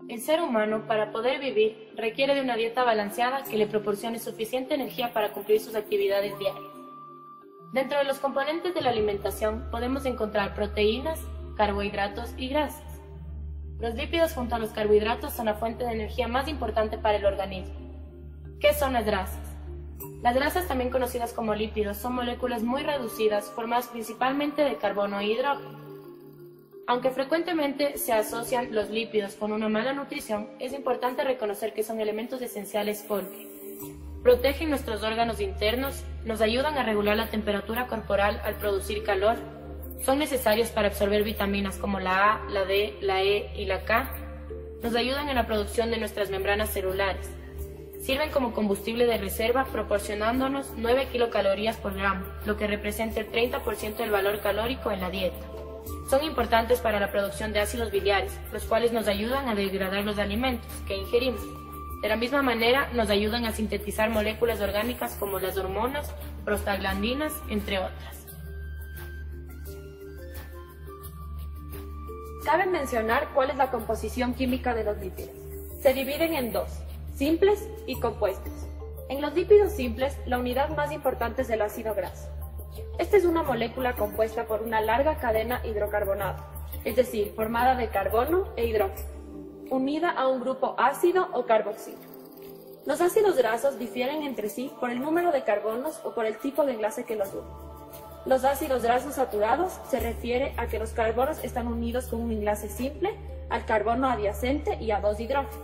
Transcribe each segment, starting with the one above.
El ser humano, para poder vivir, requiere de una dieta balanceada que le proporcione suficiente energía para cumplir sus actividades diarias. Dentro de los componentes de la alimentación podemos encontrar proteínas, carbohidratos y grasas. Los lípidos junto a los carbohidratos son la fuente de energía más importante para el organismo. ¿Qué son las grasas? Las grasas, también conocidas como lípidos, son moléculas muy reducidas formadas principalmente de carbono e hidrógeno. Aunque frecuentemente se asocian los lípidos con una mala nutrición, es importante reconocer que son elementos esenciales porque protegen nuestros órganos internos, nos ayudan a regular la temperatura corporal al producir calor, son necesarios para absorber vitaminas como la A, la D, la E y la K, nos ayudan en la producción de nuestras membranas celulares, sirven como combustible de reserva proporcionándonos 9 kilocalorías por gramo, lo que representa el 30% del valor calórico en la dieta. Son importantes para la producción de ácidos biliares, los cuales nos ayudan a degradar los alimentos que ingerimos. De la misma manera, nos ayudan a sintetizar moléculas orgánicas como las hormonas, prostaglandinas, entre otras. Cabe mencionar cuál es la composición química de los lípidos. Se dividen en dos, simples y compuestos. En los lípidos simples, la unidad más importante es el ácido graso. Esta es una molécula compuesta por una larga cadena hidrocarbonada, es decir, formada de carbono e hidrógeno, unida a un grupo ácido o carboxilo. Los ácidos grasos difieren entre sí por el número de carbonos o por el tipo de enlace que los une. Los ácidos grasos saturados se refiere a que los carbonos están unidos con un enlace simple al carbono adyacente y a dos hidrógenos.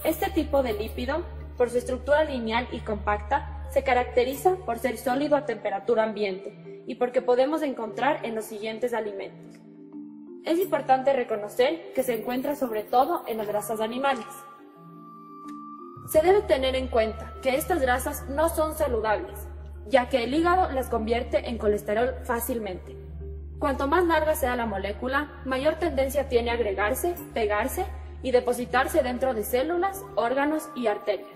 Este tipo de lípido, por su estructura lineal y compacta, se caracteriza por ser sólido a temperatura ambiente y porque podemos encontrar en los siguientes alimentos. Es importante reconocer que se encuentra sobre todo en las grasas animales. Se debe tener en cuenta que estas grasas no son saludables, ya que el hígado las convierte en colesterol fácilmente. Cuanto más larga sea la molécula, mayor tendencia tiene a agregarse, pegarse y depositarse dentro de células, órganos y arterias.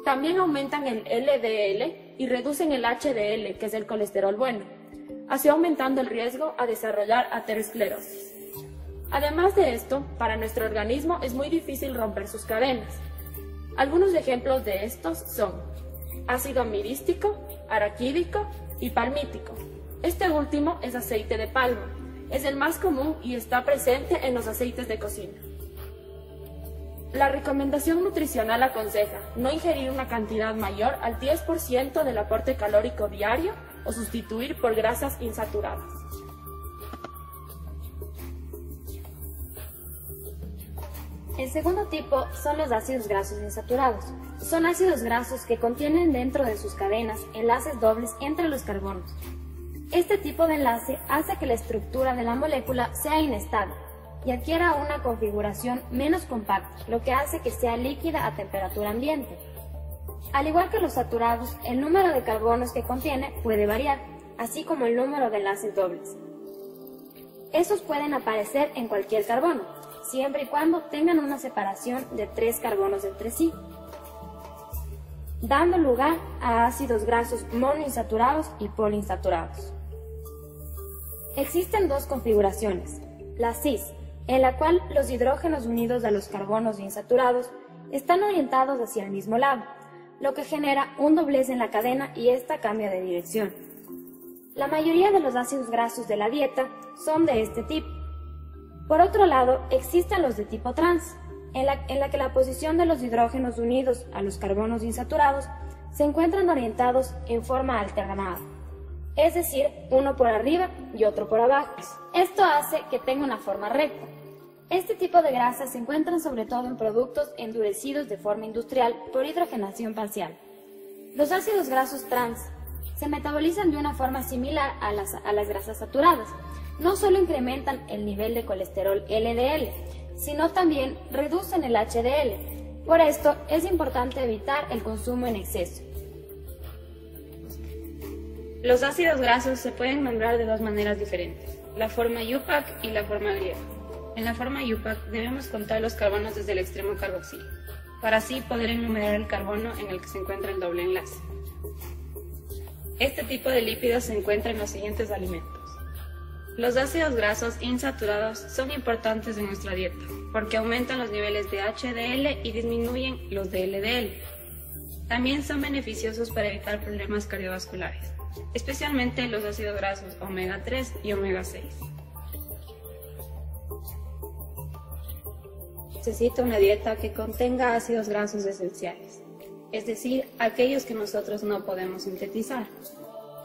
También aumentan el LDL y reducen el HDL, que es el colesterol bueno, así aumentando el riesgo a desarrollar aterosclerosis. Además de esto, para nuestro organismo es muy difícil romper sus cadenas. Algunos ejemplos de estos son ácido mirístico, araquídico y palmítico. Este último es aceite de palma, es el más común y está presente en los aceites de cocina. La recomendación nutricional aconseja no ingerir una cantidad mayor al 10% del aporte calórico diario o sustituir por grasas insaturadas. El segundo tipo son los ácidos grasos insaturados. Son ácidos grasos que contienen dentro de sus cadenas enlaces dobles entre los carbonos. Este tipo de enlace hace que la estructura de la molécula sea inestable y adquiera una configuración menos compacta, lo que hace que sea líquida a temperatura ambiente. Al igual que los saturados, el número de carbonos que contiene puede variar, así como el número de enlaces dobles. Estos pueden aparecer en cualquier carbono, siempre y cuando tengan una separación de 3 carbonos entre sí, dando lugar a ácidos grasos monoinsaturados y poliinsaturados. Existen dos configuraciones, la cis, en la cual los hidrógenos unidos a los carbonos insaturados están orientados hacia el mismo lado, lo que genera un doblez en la cadena y esta cambia de dirección. La mayoría de los ácidos grasos de la dieta son de este tipo. Por otro lado, existen los de tipo trans, en la que la posición de los hidrógenos unidos a los carbonos insaturados se encuentran orientados en forma alternada, es decir, uno por arriba y otro por abajo. Esto hace que tenga una forma recta. Este tipo de grasas se encuentran sobre todo en productos endurecidos de forma industrial por hidrogenación parcial. Los ácidos grasos trans se metabolizan de una forma similar a las grasas saturadas. No solo incrementan el nivel de colesterol LDL, sino también reducen el HDL. Por esto es importante evitar el consumo en exceso. Los ácidos grasos se pueden nombrar de dos maneras diferentes, la forma IUPAC y la forma griega. En la forma IUPAC debemos contar los carbonos desde el extremo carboxilo, para así poder enumerar el carbono en el que se encuentra el doble enlace. Este tipo de lípidos se encuentra en los siguientes alimentos: Los ácidos grasos insaturados son importantes en nuestra dieta porque aumentan los niveles de HDL y disminuyen los de LDL. También son beneficiosos para evitar problemas cardiovasculares, especialmente los ácidos grasos omega 3 y omega 6. Necesita una dieta que contenga ácidos grasos esenciales, es decir, aquellos que nosotros no podemos sintetizar.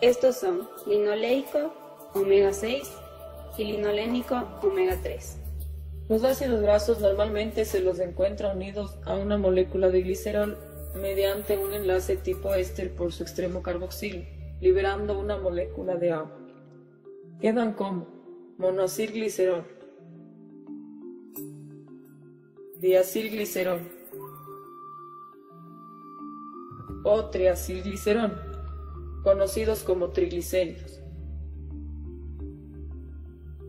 Estos son linoleico, omega 6 y linolénico, omega 3. Los ácidos grasos normalmente se los encuentra unidos a una molécula de glicerol mediante un enlace tipo éster por su extremo carboxilo, liberando una molécula de agua. Quedan como monoacilglicerol, diacilglicerol o triacilglicerol, conocidos como triglicéridos.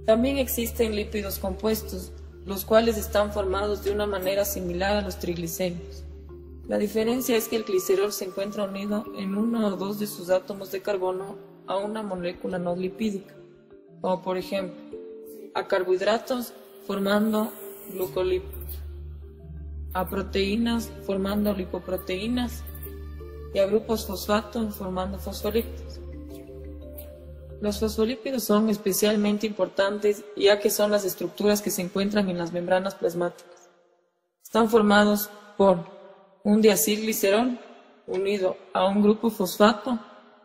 También existen lípidos compuestos, los cuales están formados de una manera similar a los triglicéridos. La diferencia es que el glicerol se encuentra unido en uno o dos de sus átomos de carbono a una molécula no lipídica, como por ejemplo a carbohidratos formando glucolípidos, a proteínas formando lipoproteínas y a grupos fosfato formando fosfolípidos. Los fosfolípidos son especialmente importantes ya que son las estructuras que se encuentran en las membranas plasmáticas. Están formados por un diacilglicerol unido a un grupo fosfato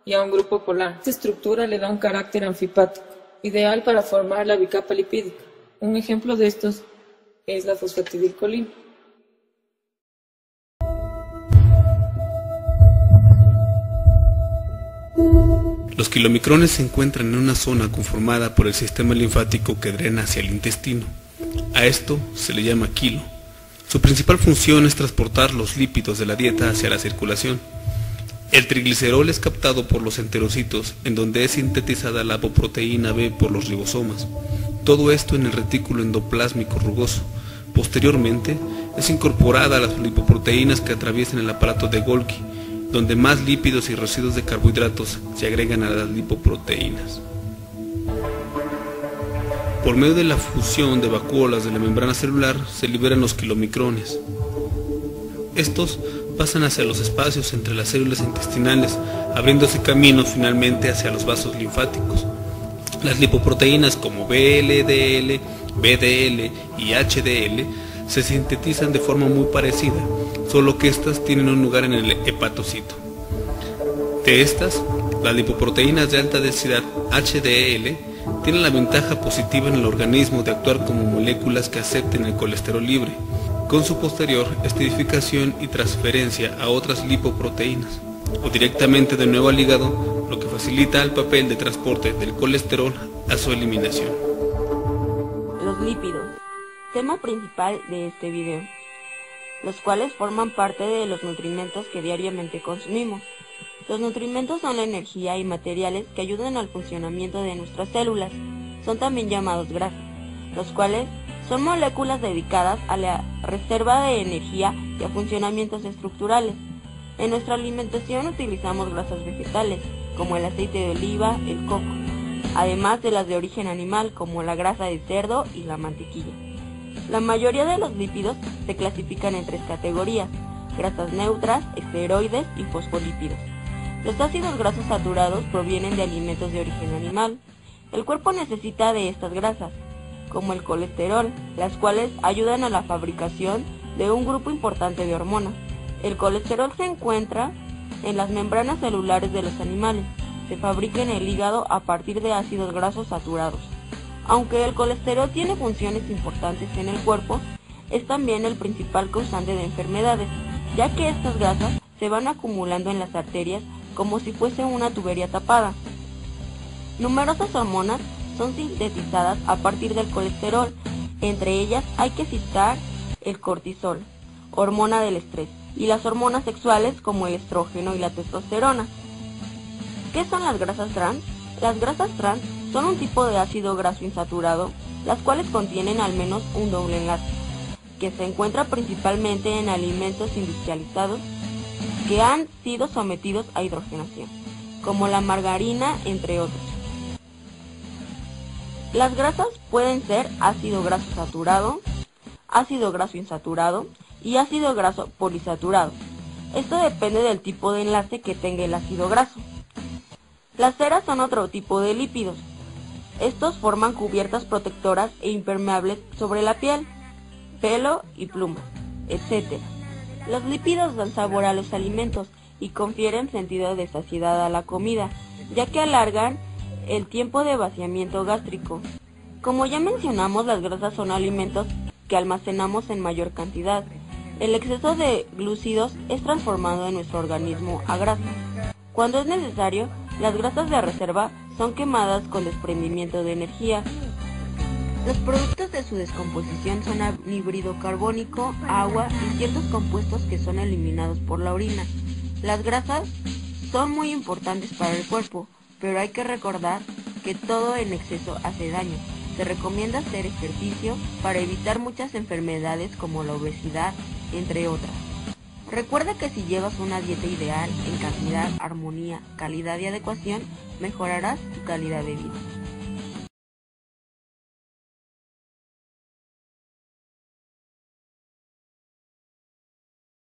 y a un grupo polar. Esta estructura le da un carácter anfipático, ideal para formar la bicapa lipídica. Un ejemplo de estos es la fosfatidilcolina. Los kilomicrones se encuentran en una zona conformada por el sistema linfático que drena hacia el intestino. A esto se le llama quilo. Su principal función es transportar los lípidos de la dieta hacia la circulación. El triglicerol es captado por los enterocitos, en donde es sintetizada la apoproteína B por los ribosomas. Todo esto en el retículo endoplásmico rugoso. Posteriormente, es incorporada a las lipoproteínas que atraviesan el aparato de Golgi, donde más lípidos y residuos de carbohidratos se agregan a las lipoproteínas. Por medio de la fusión de vacuolas de la membrana celular se liberan los kilomicrones. Estos pasan hacia los espacios entre las células intestinales, abriéndose camino finalmente hacia los vasos linfáticos. Las lipoproteínas como VLDL, VDL y HDL se sintetizan de forma muy parecida, solo que estas tienen un lugar en el hepatocito. De estas, las lipoproteínas de alta densidad HDL tienen la ventaja positiva en el organismo de actuar como moléculas que acepten el colesterol libre, con su posterior esterificación y transferencia a otras lipoproteínas, o directamente de nuevo al hígado, lo que facilita el papel de transporte del colesterol a su eliminación. Los lípidos, tema principal de este video, los cuales forman parte de los nutrimentos que diariamente consumimos. Los nutrimentos son la energía y materiales que ayudan al funcionamiento de nuestras células. Son también llamados grasas, los cuales son moléculas dedicadas a la reserva de energía y a funcionamientos estructurales. En nuestra alimentación utilizamos grasas vegetales, como el aceite de oliva, el coco, además de las de origen animal, como la grasa de cerdo y la mantequilla. La mayoría de los lípidos se clasifican en tres categorías: grasas neutras, esteroides y fosfolípidos. Los ácidos grasos saturados provienen de alimentos de origen animal. El cuerpo necesita de estas grasas, como el colesterol, las cuales ayudan a la fabricación de un grupo importante de hormonas. El colesterol se encuentra en las membranas celulares de los animales. Se fabrica en el hígado a partir de ácidos grasos saturados. Aunque el colesterol tiene funciones importantes en el cuerpo, es también el principal causante de enfermedades, ya que estas grasas se van acumulando en las arterias como si fuese una tubería tapada. Numerosas hormonas son sintetizadas a partir del colesterol. Entre ellas hay que citar el cortisol, hormona del estrés, y las hormonas sexuales como el estrógeno y la testosterona. ¿Qué son las grasas trans? Las grasas trans son un tipo de ácido graso insaturado, las cuales contienen al menos un doble enlace, que se encuentra principalmente en alimentos industrializados que han sido sometidos a hidrogenación, como la margarina, entre otros. Las grasas pueden ser ácido graso saturado, ácido graso insaturado y ácido graso polisaturado. Esto depende del tipo de enlace que tenga el ácido graso. Las ceras son otro tipo de lípidos. Estos forman cubiertas protectoras e impermeables sobre la piel, pelo y plumas, etc. Los lípidos dan sabor a los alimentos y confieren sentido de saciedad a la comida, ya que alargan el tiempo de vaciamiento gástrico. Como ya mencionamos, las grasas son alimentos que almacenamos en mayor cantidad. El exceso de glúcidos es transformado en nuestro organismo a grasa. Cuando es necesario, las grasas de reserva son quemadas con desprendimiento de energía. Los productos de su descomposición son anhídrido carbónico, agua y ciertos compuestos que son eliminados por la orina. Las grasas son muy importantes para el cuerpo, pero hay que recordar que todo en exceso hace daño. Se recomienda hacer ejercicio para evitar muchas enfermedades como la obesidad, entre otras. Recuerda que si llevas una dieta ideal en cantidad, armonía, calidad y adecuación, mejorarás tu calidad de vida.